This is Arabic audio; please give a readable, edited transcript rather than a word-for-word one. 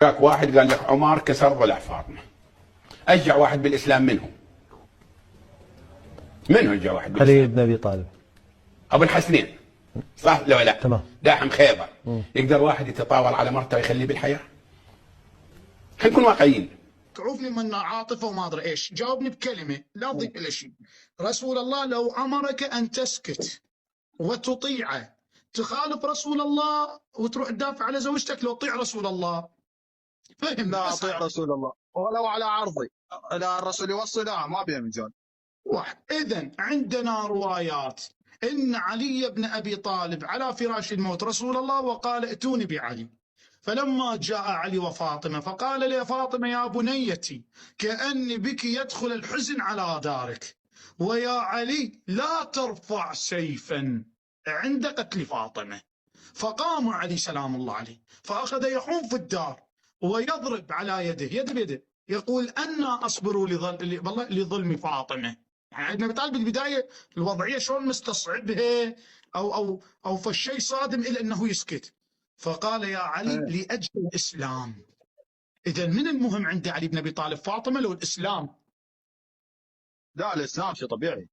جاك واحد قال لك عمر كسر ضلع فاطمه. اشجع واحد بالاسلام منه اشجع واحد بالاسلام؟ علي بن ابي طالب. ابو الحسنين، صح ولا لا؟ تمام. داحم خيبر. يقدر واحد يتطاول على مرته ويخليه بالحياه؟ خلينا نكون واقعيين. تعوف لي من عاطفه وما ادري ايش، جاوبني بكلمه لا تضيف الى شيء. رسول الله لو امرك ان تسكت وتطيعه، تخالف رسول الله وتروح تدافع على زوجتك لو تطيع رسول الله؟ فهم؟ لا اطيع رسول الله ولو على عرضي، لا الرسول يوصي، لا ما بيها مجال. واحد. اذا عندنا روايات ان علي بن ابي طالب على فراش الموت رسول الله وقال ائتوني بعلي، فلما جاء علي وفاطمه فقال لي فاطمه يا بنيتي كأني بك يدخل الحزن على دارك، ويا علي لا ترفع سيفا عند قتل فاطمه. فقام علي سلام الله عليه فاخذ يحوم في الدار ويضرب على يده يد بيده، يقول أنا أصبر لظلم فاطمة. يعني ابن ابي طالب بالبدايه الوضعيه شلون مستصعبها او فالشيء صادم الى انه يسكت. فقال يا علي لاجل الاسلام. اذا من المهم عند علي بن ابي طالب، فاطمه لو الاسلام؟ لا الاسلام شيء طبيعي.